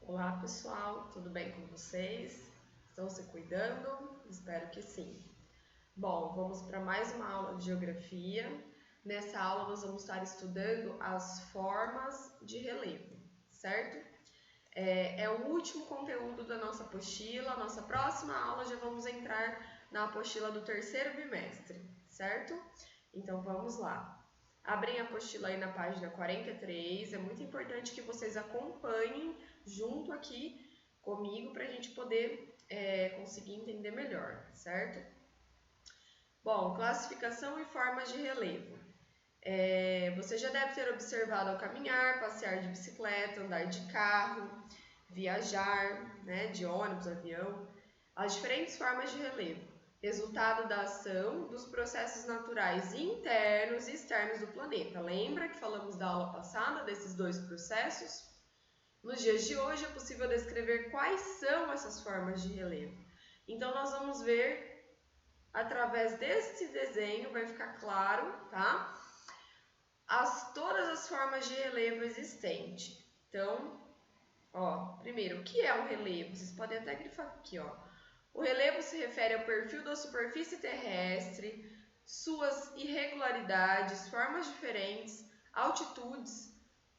Olá pessoal, tudo bem com vocês? Estão se cuidando? Espero que sim. Bom, vamos para mais uma aula de geografia. Nessa aula nós vamos estar estudando as formas de relevo, certo? É o último conteúdo da nossa apostila. Nossa próxima aula já vamos entrar na apostila do terceiro bimestre, certo? Então vamos lá. Abrem a apostila aí na página 43, é muito importante que vocês acompanhem junto aqui comigo para a gente poder conseguir entender melhor, certo? Bom, classificação e formas de relevo. Você já deve ter observado ao caminhar, passear de bicicleta, andar de carro, viajar, né, de ônibus, avião, as diferentes formas de relevo. Resultado da ação dos processos naturais internos e externos do planeta. Lembra que falamos da aula passada desses dois processos? Nos dias de hoje é possível descrever quais são essas formas de relevo. Então nós vamos ver através desse desenho, vai ficar claro, tá? Todas as formas de relevo existentes. Então, primeiro, o que é um relevo? Vocês podem até grifar aqui, O relevo se refere ao perfil da superfície terrestre, suas irregularidades, formas diferentes, altitudes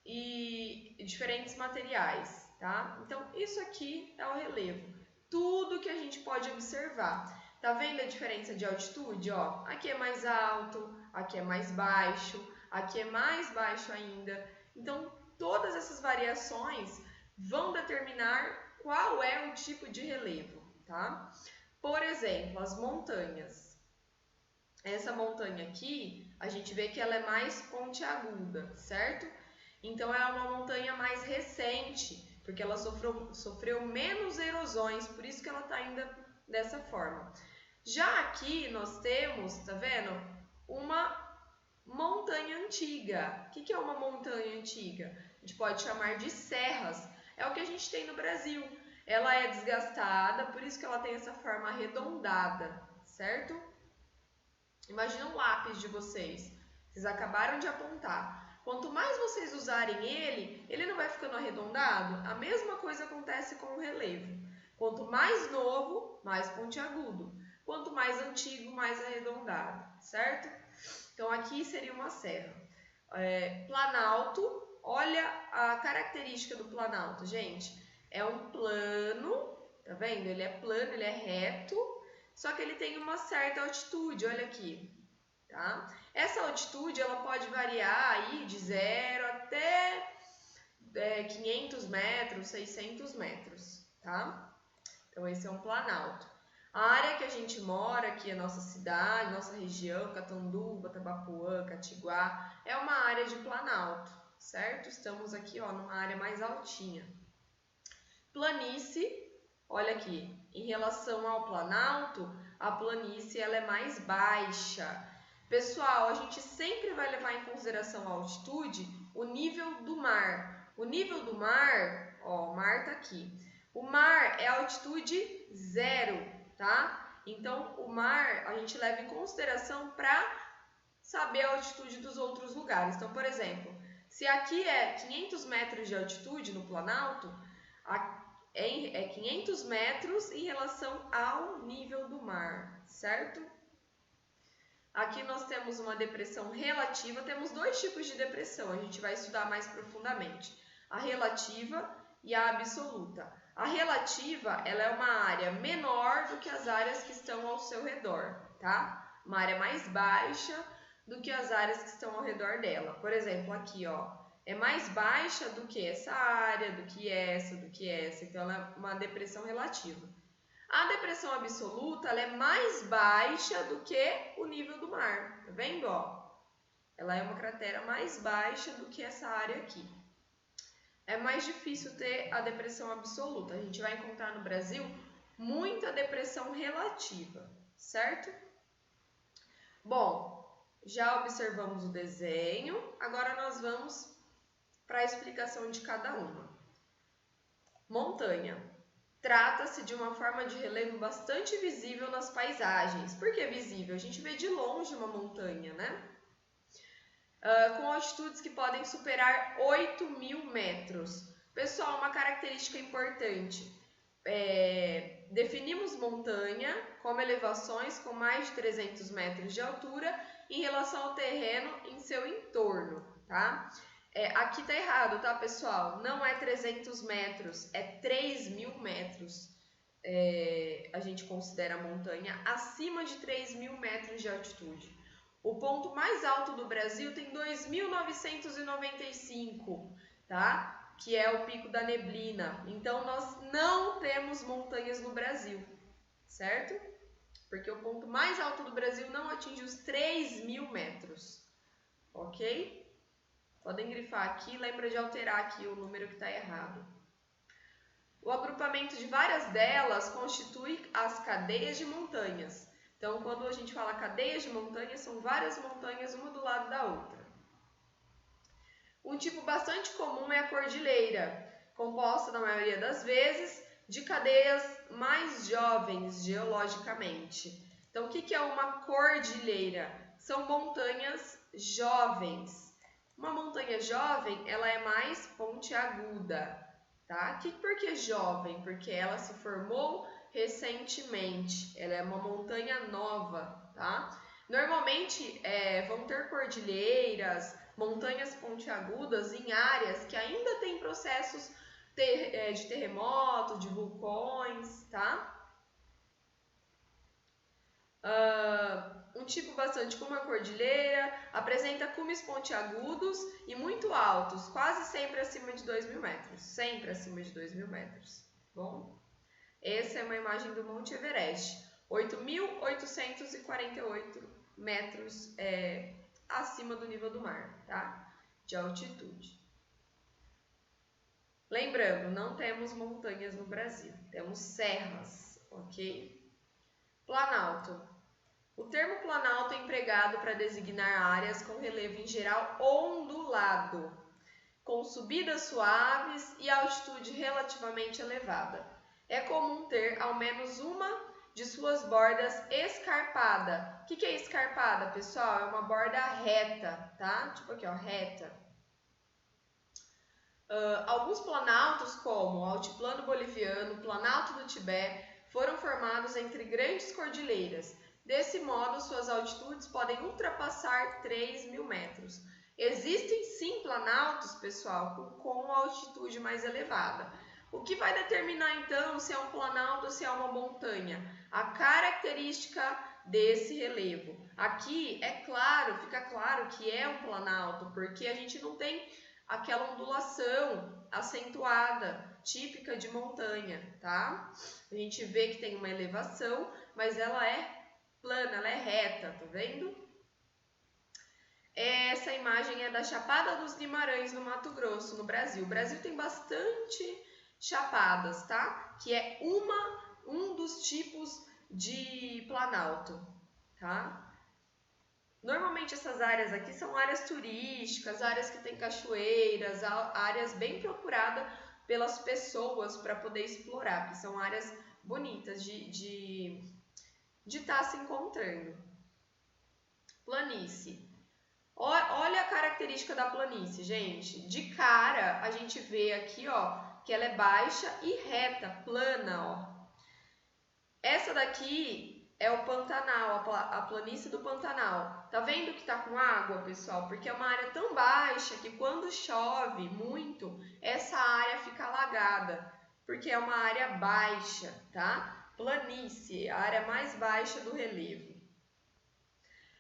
e diferentes materiais, tá? Então, isso aqui é o relevo. Tudo que a gente pode observar. Tá vendo a diferença de altitude? Aqui é mais alto, aqui é mais baixo, aqui é mais baixo ainda. Então, todas essas variações vão determinar qual é o tipo de relevo, tá? Por exemplo, as montanhas. Essa montanha aqui, a gente vê que ela é mais pontiaguda, certo? Então, ela é uma montanha mais recente, porque ela sofreu menos erosões, por isso que ela está ainda dessa forma. Já aqui, nós temos, tá vendo? Uma montanha antiga. O que é uma montanha antiga? A gente pode chamar de serras. É o que a gente tem no Brasil. Ela é desgastada, por isso que ela tem essa forma arredondada, certo? Imagina um lápis de vocês. Vocês acabaram de apontar. Quanto mais vocês usarem ele não vai ficando arredondado? A mesma coisa acontece com o relevo. Quanto mais novo, mais pontiagudo. Quanto mais antigo, mais arredondado, certo? Então, aqui seria uma serra. Planalto, olha a característica do planalto, gente. É um plano, tá vendo? Ele é plano, ele é reto, só que ele tem uma certa altitude, olha aqui, tá? Essa altitude, ela pode variar aí de 0 até 500 metros, 600 metros, tá? Então, esse é um planalto. A área que a gente mora, aqui a nossa cidade, nossa região, Catanduva, Tabapuã, Catiguá, é uma área de planalto, certo? Estamos aqui, numa área mais altinha. Planície, olha aqui, em relação ao planalto, a planície ela é mais baixa. Pessoal, a gente sempre vai levar em consideração a altitude o nível do mar. O nível do mar, o mar tá aqui. O mar é altitude 0, tá? Então, o mar a gente leva em consideração para saber a altitude dos outros lugares. Então, por exemplo, se aqui é 500 metros de altitude no Planalto, é 500 metros em relação ao nível do mar, certo? Aqui nós temos uma depressão relativa, temos dois tipos de depressão, a gente vai estudar mais profundamente. A relativa e a absoluta. A relativa, ela é uma área menor do que as áreas que estão ao seu redor, tá? Uma área mais baixa do que as áreas que estão ao redor dela. Por exemplo, aqui, é mais baixa do que essa área, do que essa. Então, ela é uma depressão relativa. A depressão absoluta, ela é mais baixa do que o nível do mar, tá vendo, Ela é uma cratera mais baixa do que essa área aqui. É mais difícil ter a depressão absoluta. A gente vai encontrar no Brasil muita depressão relativa, certo? Bom, já observamos o desenho, agora nós vamos para a explicação de cada uma. Montanha. Trata-se de uma forma de relevo bastante visível nas paisagens. Por que visível? A gente vê de longe uma montanha, né? Com altitudes que podem superar 8.000 metros. Pessoal, uma característica importante. Definimos montanha como elevações com mais de 300 metros de altura em relação ao terreno em seu entorno, tá? Aqui tá errado, tá, pessoal? Não é 300 metros, é 3.000 metros. A gente considera a montanha acima de 3.000 metros de altitude. O ponto mais alto do Brasil tem 2.995, tá? Que é o Pico da Neblina. Então, nós não temos montanhas no Brasil, certo? Porque o ponto mais alto do Brasil não atinge os 3.000 metros, ok? Podem grifar aqui, lembra de alterar aqui o número que está errado. O agrupamento de várias delas constitui as cadeias de montanhas. Então, quando a gente fala cadeias de montanhas, são várias montanhas uma do lado da outra. Um tipo bastante comum é a cordilheira, composta na maioria das vezes de cadeias mais jovens geologicamente. Então, o que é uma cordilheira? São montanhas jovens. Uma montanha jovem, ela é mais pontiaguda, tá? Por que jovem? Porque ela se formou recentemente. Ela é uma montanha nova, tá? Normalmente, vão ter cordilheiras, montanhas pontiagudas em áreas que ainda têm processos de terremoto, de vulcões, tá? Um tipo bastante como a cordilheira, apresenta cumes pontiagudos e muito altos, quase sempre acima de 2.000 metros. Sempre acima de 2.000 metros. Bom, essa é uma imagem do Monte Everest. 8.848 metros acima do nível do mar, tá? De altitude. Lembrando, não temos montanhas no Brasil, temos serras, ok? Planalto. O termo planalto é empregado para designar áreas com relevo em geral ondulado, com subidas suaves e altitude relativamente elevada. É comum ter ao menos uma de suas bordas escarpada. O que é escarpada, pessoal? É uma borda reta, tá? Tipo aqui, ó, reta. Alguns planaltos, como o Altiplano Boliviano, o Planalto do Tibete, foram formados entre grandes cordilheiras. Desse modo, suas altitudes podem ultrapassar 3.000 metros. Existem sim planaltos, pessoal, com altitude mais elevada. O que vai determinar então se é um planalto ou se é uma montanha? A característica desse relevo. Aqui fica claro que é um planalto, porque a gente não tem aquela ondulação acentuada, típica de montanha, tá? A gente vê que tem uma elevação, mas ela é plana, ela é reta, tá vendo? Essa imagem é da Chapada dos Guimarães, no Mato Grosso, no Brasil. O Brasil tem bastante chapadas, tá? Que é um dos tipos de planalto, tá? Normalmente essas áreas aqui são áreas turísticas, áreas que tem cachoeiras, áreas bem procuradas pelas pessoas para poder explorar, que são áreas bonitas de estar se encontrando. Planície. Olha a característica da planície, gente. De cara, a gente vê aqui, ó, que ela é baixa e reta, plana, ó. Essa daqui é o Pantanal, a planície do Pantanal. Tá vendo que tá com água, pessoal? Porque é uma área tão baixa que quando chove muito, essa área fica alagada, porque é uma área baixa, tá? Planície, a área mais baixa do relevo.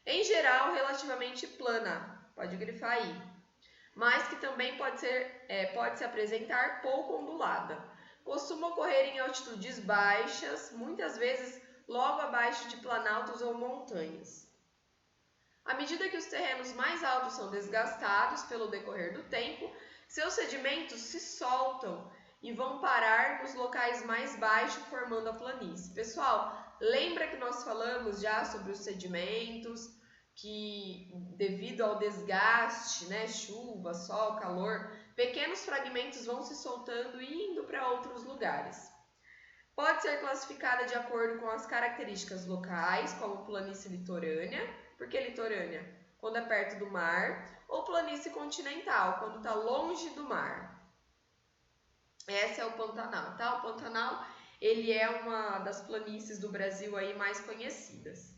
Em geral, relativamente plana, pode grifar aí, mas que também pode se apresentar pouco ondulada. Costuma ocorrer em altitudes baixas, muitas vezes logo abaixo de planaltos ou montanhas. À medida que os terrenos mais altos são desgastados pelo decorrer do tempo, seus sedimentos se soltam e vão parar nos locais mais baixos, formando a planície. Pessoal, lembra que nós falamos já sobre os sedimentos, que devido ao desgaste, né, chuva, sol, calor, pequenos fragmentos vão se soltando e indo para outros lugares. Pode ser classificada de acordo com as características locais, como planície litorânea, porque litorânea, quando é perto do mar, ou planície continental, quando está longe do mar. Esse é o Pantanal, tá? O Pantanal, ele é uma das planícies do Brasil aí mais conhecidas.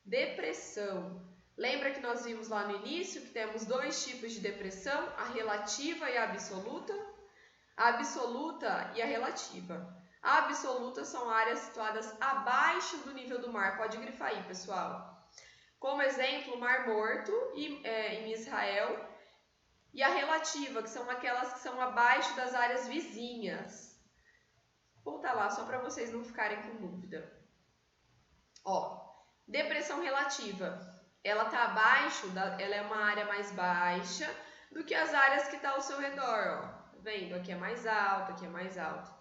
Depressão. Lembra que nós vimos lá no início que temos dois tipos de depressão, a relativa e a absoluta? A absoluta e a relativa. A absoluta são áreas situadas abaixo do nível do mar. Pode grifar aí, pessoal. Como exemplo, o Mar Morto em Israel. E a relativa, que são aquelas que são abaixo das áreas vizinhas. Vou botar lá só para vocês não ficarem com dúvida. Ó, depressão relativa. Ela está abaixo, ela é uma área mais baixa do que as áreas que estão ao seu redor, ó. Vendo? Aqui é mais alto, aqui é mais alto.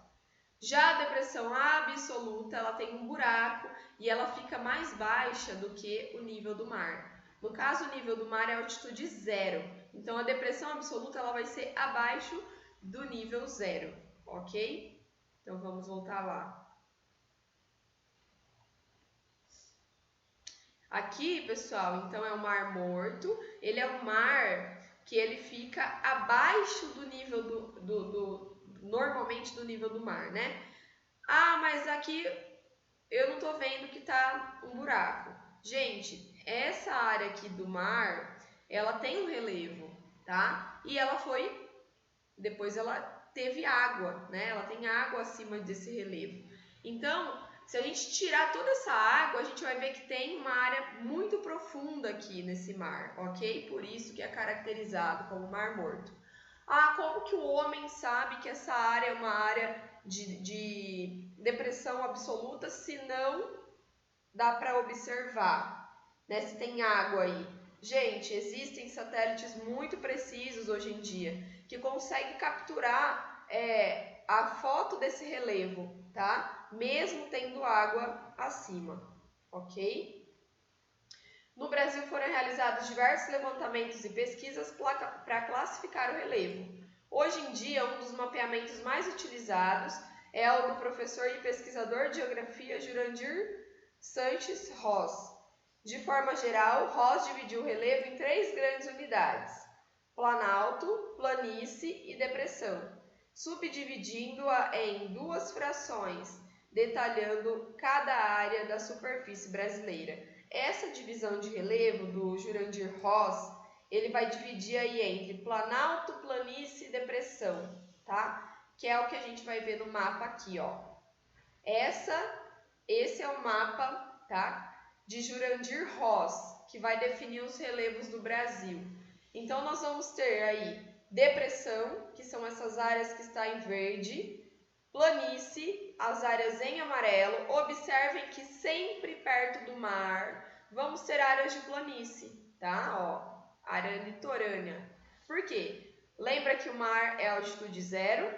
Já a depressão absoluta, ela tem um buraco e ela fica mais baixa do que o nível do mar. No caso, o nível do mar é altitude zero. Então, a depressão absoluta ela vai ser abaixo do nível zero, ok? Então, vamos voltar lá. Aqui, pessoal, então é o Mar Morto. Ele é um mar que ele fica abaixo do nível normalmente do nível do mar, né? Ah, mas aqui eu não tô vendo que tá um buraco. Gente, essa área aqui do mar, ela tem um relevo, tá? E depois ela teve água, né? Ela tem água acima desse relevo. Então, se a gente tirar toda essa água, a gente vai ver que tem uma área muito profunda aqui nesse mar, ok? Por isso que é caracterizado como Mar Morto. Ah, como que o homem sabe que essa área é uma área de depressão absoluta se não dá para observar, né? Se tem água aí. Gente, existem satélites muito precisos hoje em dia que conseguem capturar a foto desse relevo, tá? Mesmo tendo água acima, ok? No Brasil foram realizados diversos levantamentos e pesquisas para classificar o relevo. Hoje em dia, um dos mapeamentos mais utilizados é o do professor e pesquisador de geografia Jurandir Sanches Ross. De forma geral, Ross dividiu o relevo em 3 grandes unidades: planalto, planície e depressão, subdividindo-a em 2 frações, detalhando cada área da superfície brasileira. Essa divisão de relevo do Jurandir Ross, ele vai dividir aí entre planalto, planície e depressão, tá? Que é o que a gente vai ver no mapa aqui, ó. Esse é o mapa, tá? De Jurandir Ross, que vai definir os relevos do Brasil. Então, nós vamos ter aí depressão, que são essas áreas que estão em verde, planície, as áreas em amarelo. Observem que sempre perto do mar vamos ter áreas de planície, tá? Ó, área litorânea. Por quê? Lembra que o mar é altitude zero?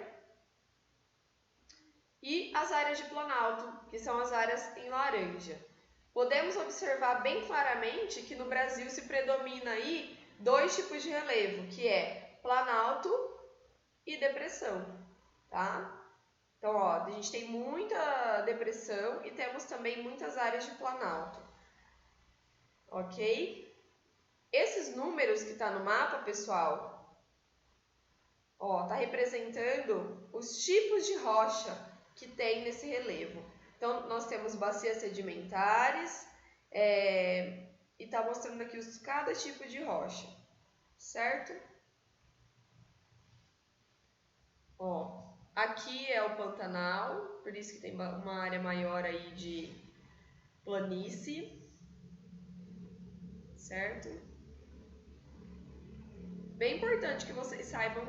E as áreas de planalto, que são as áreas em laranja. Podemos observar bem claramente que no Brasil se predomina aí 2 tipos de relevo, que é planalto e depressão, tá? Então, ó, a gente tem muita depressão e temos também muitas áreas de planalto, ok? Esses números que está no mapa, pessoal, ó, tá representando os tipos de rocha que tem nesse relevo. Então, nós temos bacias sedimentares e está mostrando aqui cada tipo de rocha, certo? Ó, aqui é o Pantanal, por isso que tem uma área maior aí de planície, certo? Bem importante que vocês saibam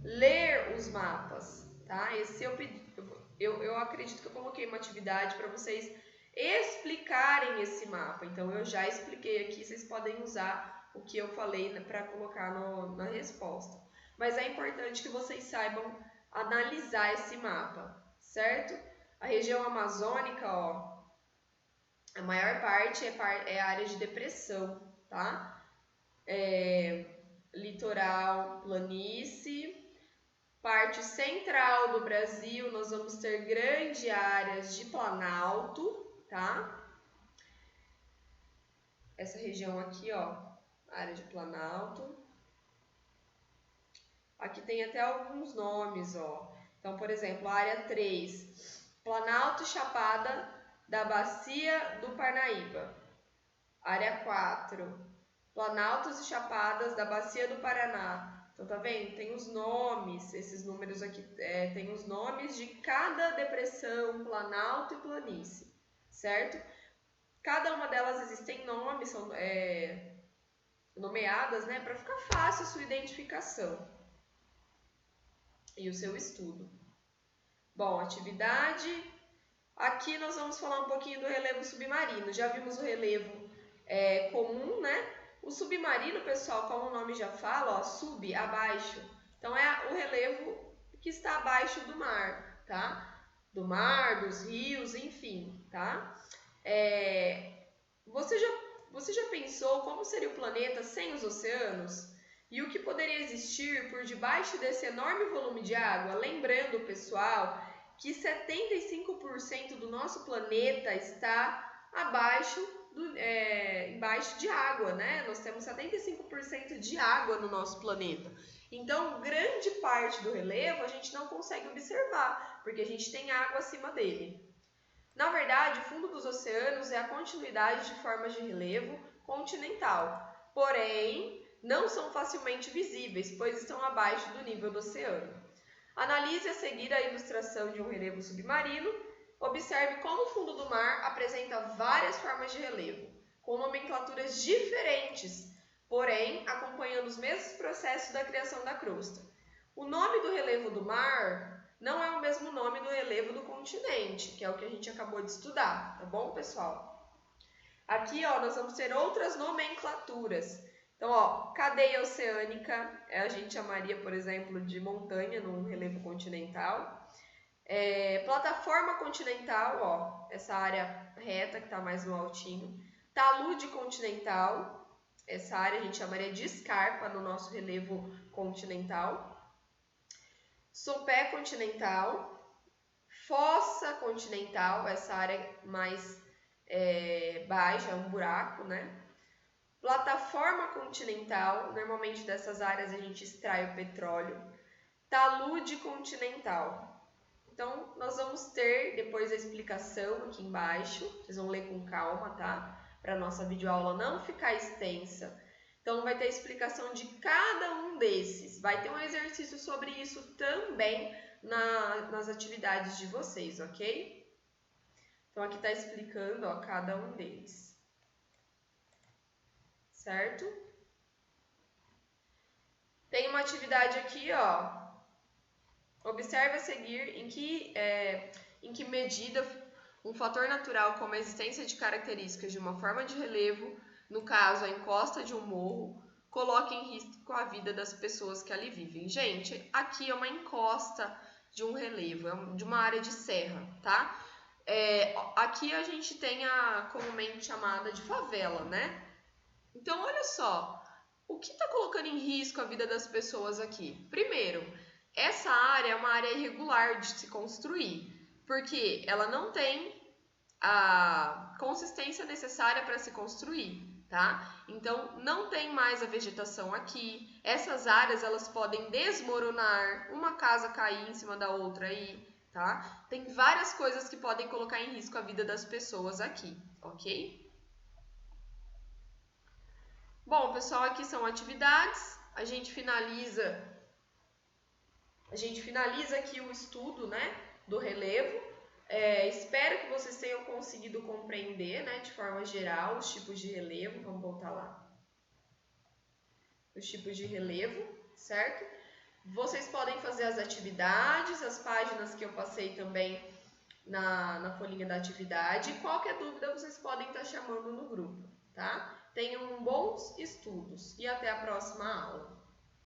ler os mapas, tá? Esse eu acredito que eu coloquei uma atividade para vocês explicarem esse mapa. Então, eu já expliquei aqui, vocês podem usar o que eu falei para colocar na resposta. Mas é importante que vocês saibam analisar esse mapa, certo? A região amazônica, ó, a maior parte é área de depressão, tá? Litoral, planície. Parte central do Brasil, nós vamos ter grandes áreas de planalto, tá? Essa região aqui, ó, área de planalto. Aqui tem até alguns nomes, ó. Então, por exemplo, a área 3, Planalto e Chapada da Bacia do Parnaíba. Área 4, Planaltos e Chapadas da Bacia do Paraná. Então, tá vendo? Tem os nomes, esses números aqui, tem os nomes de cada depressão, planalto e planície, certo? Cada uma delas existem nomes, são nomeadas, né, para ficar fácil a sua identificação e o seu estudo. Bom, atividade. Aqui nós vamos falar um pouquinho do relevo submarino. Já vimos o relevo comum, né? O submarino, pessoal, como o nome já fala, ó, sub, abaixo. Então, é o relevo que está abaixo do mar, tá? Do mar, dos rios, enfim, tá? Você já pensou como seria o planeta sem os oceanos? E o que poderia existir por debaixo desse enorme volume de água? Lembrando, pessoal, que 75% do nosso planeta está embaixo de água, né? Nós temos 75% de água no nosso planeta. Então, grande parte do relevo a gente não consegue observar, porque a gente tem água acima dele. Na verdade, o fundo dos oceanos é a continuidade de formas de relevo continental, porém, não são facilmente visíveis, pois estão abaixo do nível do oceano. Analise a seguir a ilustração de um relevo submarino. Observe como o fundo do mar apresenta várias formas de relevo, com nomenclaturas diferentes, porém acompanhando os mesmos processos da criação da crosta. O nome do relevo do mar não é o mesmo nome do relevo do continente, que é o que a gente acabou de estudar, tá bom, pessoal? Aqui, ó, nós vamos ter outras nomenclaturas. Então, ó, cadeia oceânica, a gente chamaria, por exemplo, de montanha no relevo continental. Plataforma continental, ó, essa área reta que está mais no altinho. Talude continental, essa área a gente chamaria de escarpa no nosso relevo continental. Sopé continental, fossa continental, essa área mais baixa, é um buraco, né? Plataforma continental, normalmente dessas áreas a gente extrai o petróleo. Talude continental. Então, nós vamos ter depois a explicação aqui embaixo, vocês vão ler com calma, tá? Para a nossa videoaula não ficar extensa. Então, vai ter a explicação de cada um desses. Vai ter um exercício sobre isso também nas atividades de vocês, ok? Então, aqui está explicando, ó, cada um deles. Certo? Tem uma atividade aqui, ó. Observe a seguir em que medida um fator natural como a existência de características de uma forma de relevo, no caso a encosta de um morro, coloca em risco a vida das pessoas que ali vivem. Gente, aqui é uma encosta de um relevo, de uma área de serra, tá? Aqui a gente tem a comumente chamada de favela, né? Então, olha só, o que está colocando em risco a vida das pessoas aqui? Primeiro, essa área é uma área irregular de se construir, porque ela não tem a consistência necessária para se construir, tá? Então, não tem mais a vegetação aqui. Essas áreas, elas podem desmoronar, uma casa cair em cima da outra aí, tá? Tem várias coisas que podem colocar em risco a vida das pessoas aqui, ok? Bom, pessoal, aqui são atividades. A gente finaliza aqui o estudo, né, do relevo. Espero que vocês tenham conseguido compreender, né, de forma geral, os tipos de relevo. Vamos voltar lá. Os tipos de relevo, certo? Vocês podem fazer as atividades, as páginas que eu passei também na folhinha da atividade. Qualquer dúvida, vocês podem estar chamando no grupo, tá? Tenham bons estudos e até a próxima aula.